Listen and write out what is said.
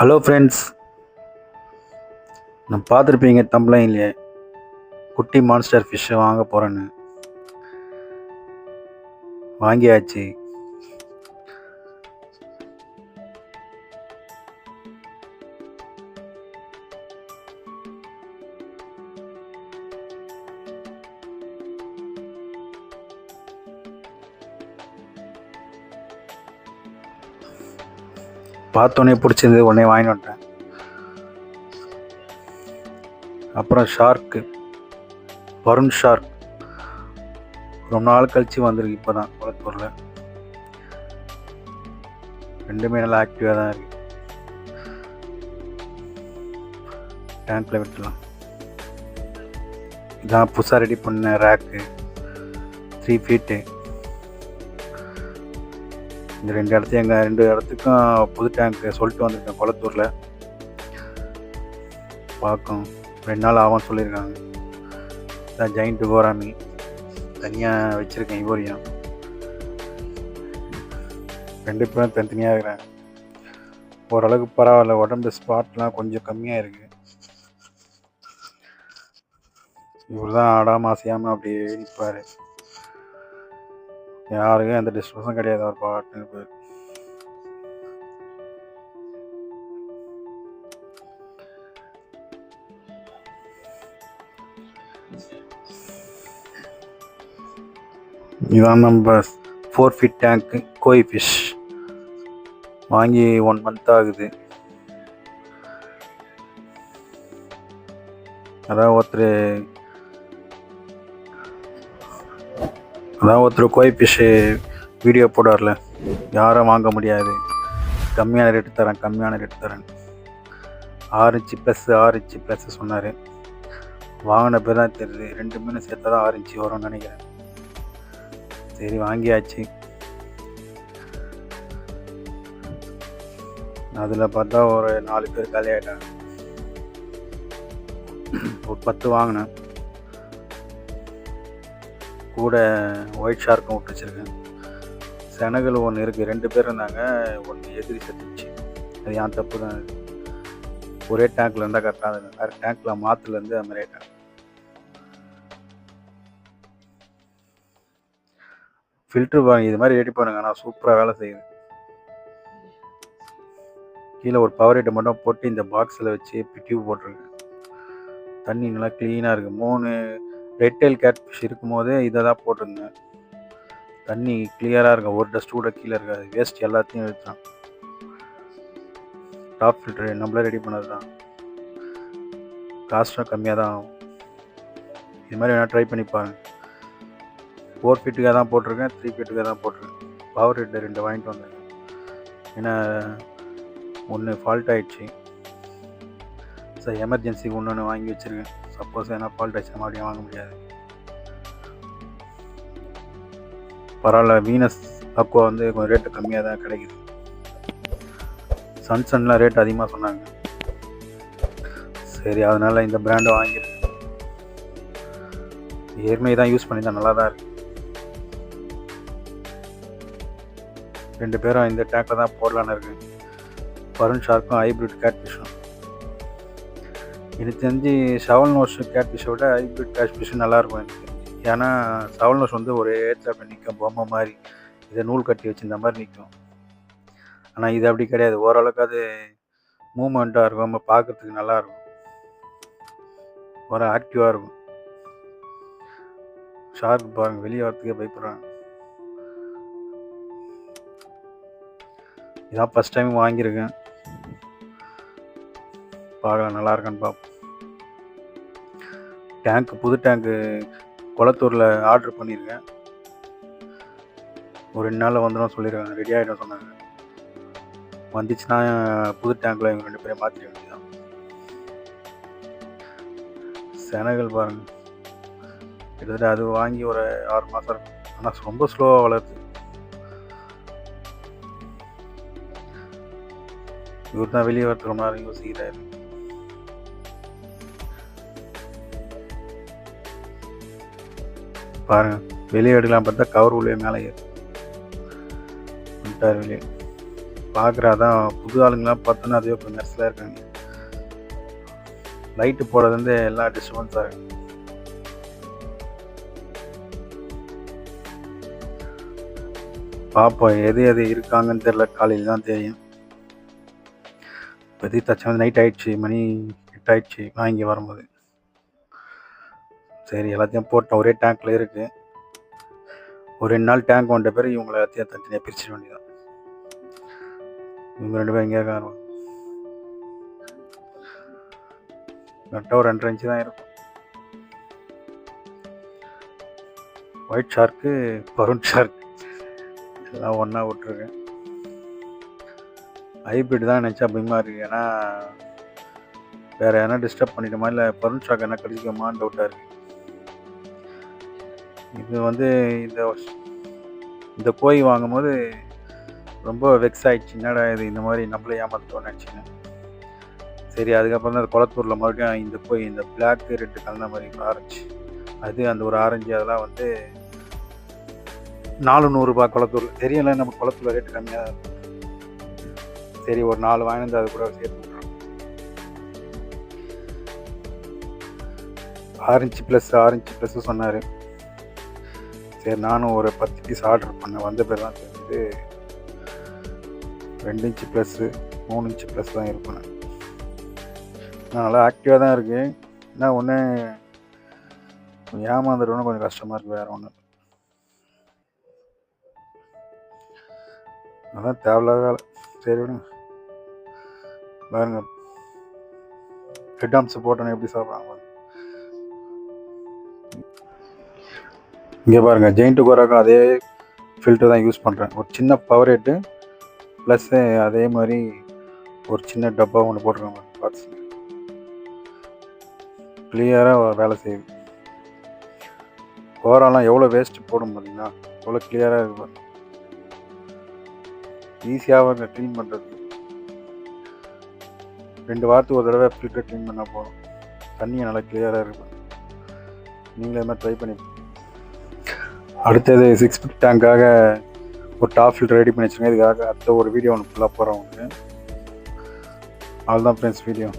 Hello friends, நான் பார்த்துருப்பீங்க தம்ப்லைன்லையே குட்டி மான்ஸ்டர் ஃபிஷ்ஷை வாங்க போகிறேன்னு. வாங்கியாச்சு. பார்த்தோன்னே பிடிச்சிருந்து உடனே வாங்கிட்டு வந்துட்டேன். அப்புறம் ஷார்க்கு, வருண் ஷார்க் ரொம்ப நாள் கழித்து வந்திருக்கு. இப்போ தான் குளத்தூரில் ரெண்டுமே நல்லா ஆக்டிவாக தான் இருக்குது. டேங்க்கில் விட்டுலாம். இதான் புதுசாக ரெடி பண்ண ரேக்கு, 3 ஃபீட்டு. இந்த ரெண்டு இடத்துக்கும் புது டேங்க்கு சொல்லிட்டு வந்திருக்கேன். குளத்தூரில் பார்க்கும் 2 நாள் ஆகும்னு சொல்லியிருக்காங்க. இதான் ஜெயிண்ட் கோராமி தனியாக வச்சுருக்கேன். இவோரியம் 2 பேரும் தனித்தனியாக இருக்கிறேன். ஓரளவுக்கு பரவாயில்ல. உடம்பு ஸ்பாட்லாம் கொஞ்சம் கம்மியாக இருக்குது. இவர் தான் ஆடாமல் அசையாமல் அப்படியே நிற்பார். யாருக்கும் எந்த டிஸ்டர்பன்ஸும் கிடையாது. அவர் பாட்டுன்னு போயிரு. இதுதான் நம்ம 4 ஃபீட் டேங்க்கு கோய் ஃபிஷ். வாங்கி 1 மந்த் ஆகுது. அதான் ஒருத்தர் கோய் ஃபிஷ்ஷு வீடியோ போடார்ல, யாரும் வாங்க முடியாது, கம்மியான ரேட்டு தரேன் 6 இன்ச்சு ப்ளஸ் சொன்னார். வாங்கின பேர் தான் தெரியுது. 2 மீன் சேர்த்தா தான் 6 இன்ச்சு வரும்னு நினைக்கிறேன். சரி, வாங்கியாச்சு. அதில் பார்த்தா ஒரு 4 பேர் காலி ஆகிட்டாங்க. ஒரு 10 வாங்கினேன். கூட ஒயிட் ஷார்க்கும் விட்டு வச்சுருக்கேன். செனகல் ஒன்று இருக்குது. 2 பேர் இருந்தாங்க. ஒன்று எதிரி செத்துச்சு. அது என் தப்பு தான். ஒரே டேங்க்கில் இருந்தால் கரெக்டாக இருந்தது. வேறு டேங்க்கில் மாற்றுலேருந்து அது மாதிரி ஆகிட்டாங்க. ஃபில்ட்ரு பாருங்க, இது மாதிரி ரெடி பண்ணுங்க. ஆனால் சூப்பராக வேலை செய்யுது. கீழே ஒரு பவர் ஹீட்டை மட்டும் போட்டு இந்த பாக்ஸில் வச்சு டியூப் போட்டிருக்கேன். தண்ணி நல்லா க்ளீனாக இருக்குது. 3 ரெட் டெயில் கேட் ஃபிஷ் இருக்கும் போதே இதை தான் போட்டிருந்தேன். தண்ணி கிளியராக இருக்கும். ஒரு டஸ்ட் கூட கீழே இருக்காது. வேஸ்ட் எல்லாத்தையும் எடுத்தான். டாப் ஃபில்ட்ரு நம்மளே ரெடி பண்ணது தான். காஸ்ட்டும் கம்மியாக தான் ஆகும். இது மாதிரி வேணால் ட்ரை பண்ணி பாருங்க. 4 ஃபீட்டுக்காக தான் போட்டிருக்கேன், 3 ஃபீட்டுக்காக தான் போட்டிருக்கேன். பவர் ஹீட்டர் 2 வாங்கிட்டு வந்தேன். ஏன்னா 1 ஃபால்ட் ஆகிடுச்சு. சார், எமர்ஜென்சிக்கு ஒன்று வாங்கி வச்சுருக்கேன். சப்போஸ் ஏன்னா ஃபால்ட் ஆகிடுச்சு மறுபடியும் வாங்க முடியாது. பரவாயில்ல. வீனஸ் அக்வா வந்து கொஞ்சம் ரேட்டு கம்மியாக தான் கிடைக்குது. சன்சன்லாம் ரேட் அதிகமாக சொன்னாங்க. சரி, அதனால் இந்த பிராண்டை வாங்கியிருக்கேன். ஏற்கனவே தான் யூஸ் பண்ணி தான் நல்லா தான் இருக்குது. 2 பேரும் இந்த டேங்கில் தான் போடலான்னு இருக்குது. வருண் ஷார்க்கும் ஹைப்ரிட் கேட் ஃபிஷ்ஷும். எனக்கு தெரிஞ்சு செவல் நோஸ் கேட் ஃபிஷ்ஷை விட ஹைப்ரிட் கேட் ஃபிஷ்ஷு நல்லாயிருக்கும் எனக்கு. ஏன்னா செவல் நோஸ் வந்து ஒரே இடத்துல நிற்கும், பொம்மை மாதிரி. இதை நூல் கட்டி வச்சுருந்த மாதிரி நிற்கும். ஆனால் இது அப்படி கிடையாது. ஓரளவுக்கு அது மூமெண்ட்டாக இருக்கும். நம்ம பார்க்குறதுக்கு நல்லாயிருக்கும். ஒரு ஆக்டிவாக இருக்கும். ஷார்க் பாருங்கள், வெளியே வரத்துக்கே பயப்படுறாங்க. இதான் ஃபஸ்ட் டைம் வாங்கியிருக்கேன். பார்க்கலாம் நல்லா இருக்கான்னு பார்ப்போம். புது டேங்க்கு குளத்தூரில் ஆர்டர் பண்ணியிருக்கேன். ஒரு 2 நாளில் வந்துடும் சொல்லியிருக்காங்க. ரெடி ஆகிடும் சொன்னாங்க. வந்துச்சுன்னா புது டேங்க்கில் இவங்க 2 பேரையும் மாற்றிட வேண்டியதான். செனகல் பாருங்கள், கிட்டத்தட்ட அது வாங்கி ஒரு 6 மாதம் இருக்கும். ஆனால் ரொம்ப ஸ்லோவாக வளருது. இவர் தான் வெளியே வரது ரொம்ப நேரம் யோசிக்கிறாரு. பாருங்க, வெளியே எடுக்கலாம் பார்த்தா கவர் உள்ளே மேலே ஏறிட்டார் வெளியே. பார்க்குறாதான் புது ஆளுங்களாம் பார்த்தோன்னா அதே கொஞ்சம் நர்ஸில் இருக்காங்க. லைட்டு போடுறது வந்து எல்லாம் டிஸ்டர்பன்ஸாக இருக்கு. பார்ப்போம் எது எது இருக்காங்கன்னு தெரில, காலையில் தான் தெரியும். இப்போதைக்கு தச்சா நைட் ஆகிடுச்சி, மணி 8 ஆகிடுச்சி வாங்கி வரும்போது. சரி எல்லாத்தையும் போட்டோம், ஒரே டேங்க்கில் இருக்குது. ஒரு 2 நாள் டேங்க் வந்த பேர் இவங்களை எல்லாத்தையும் தனித்தனியாக பிரிச்சிட வேண்டியதான். இவங்க 2 பேரும் எங்கேயா இருக்காங்க. கரெக்டாக ஒரு 2.5 இன்ச்சு தான் இருக்கும். ஒயிட் ஷார்க்கு, பருன் ஷார்க் எல்லாம் ஒன்றா விட்ருக்கேன். ஹைப்ரிட் தான் நினச்சா பயமாக இருக்குது. ஏன்னா வேறு எதனா டிஸ்டர்ப் பண்ணிடுமா, இல்லை பருன் ஷார்க் என்ன கடிச்சிக்குமான்னு டவுட்டாக இருக்குது. இது வந்து இந்த கோழி வாங்கும்போது ரொம்ப வெக்ஸ் ஆகிடுச்சு. என்னடா இது இந்த மாதிரி நம்மளே ஏமாற்றோன்னு நினச்சிங்க. சரி அதுக்கப்புறம் தான் குளத்தூரில் மறுபடியும் இந்த கோழி, இந்த பிளாக் ரெட்டு கலந்த மாதிரி ஆரஞ்சு, அது அந்த ஒரு ஆரஞ்சு அதெல்லாம் வந்து 400 ரூபாய் குளத்தூரில். தெரியல நம்ம குளத்தூரில் ரேட்டு கம்மியாக தான் இருக்கும். சரி ஒரு 4 வாங்கினது அது கூட சேர்த்து விட்றோம். ஆரஞ்சு ப்ளஸ் சொன்னார். சரி நானும் ஒரு 10 பீஸ் ஆர்டர் பண்ணேன். வந்த பேர் தான் தெரிஞ்சது 2 இன்ச்சு ப்ளஸ்ஸு 3 இன்ச்சு ப்ளஸ் தான் இருப்பேன். நல்லா ஆக்டிவாக தான் இருக்குது. என்ன ஒன்று ஏமாந்துடணும், கொஞ்சம் கஷ்டமாக இருக்குது, வேறு ஒன்று. அதான் தேவையில்லாத வேலை. சரி விடுங்க. பாருங்க ஹெட் ஆம்ஸ் போட்டோன்னு எப்படி சாப்பிட்றாங்க. இங்கே பாருங்கள், ஜெயிண்ட் கோராக்கும் அதே ஃபில்டர் தான் யூஸ் பண்ணுறேன். ஒரு சின்ன பவர் ஹெட்டு ப்ளஸ்ஸு அதே மாதிரி ஒரு சின்ன டப்பா ஒன்று போட்டிருக்காங்க. பார்ட்ஸ் கிளியராக வேலை செய்யுது. கோராலாம் எவ்வளோ வேஸ்ட்டு போடும் பார்த்தீங்கன்னா, எவ்வளோ கிளியராக இருக்குது. ஈஸியாக இங்கே க்ளீன் பண்ணுறது. 2 வாரத்துக்கு ஒரு தடவை ஃபில்டர் க்ளீன் பண்ணால் போதும். தண்ணியை நல்லா கிளியராக இருக்குது. நீங்களே மாதிரி ட்ரை பண்ணி. அடுத்தது 6 ஃபீட் டேங்காக ஒரு டாப் ஃபில்டர் ரெடி பண்ணி வச்சுருங்க. இதுக்காக அடுத்த ஒரு வீடியோ ஒன்று ஃபுல்லாக போகிறேன் உங்களுக்கு. அவ்வளோதான் ஃப்ரெண்ட்ஸ் வீடியோ.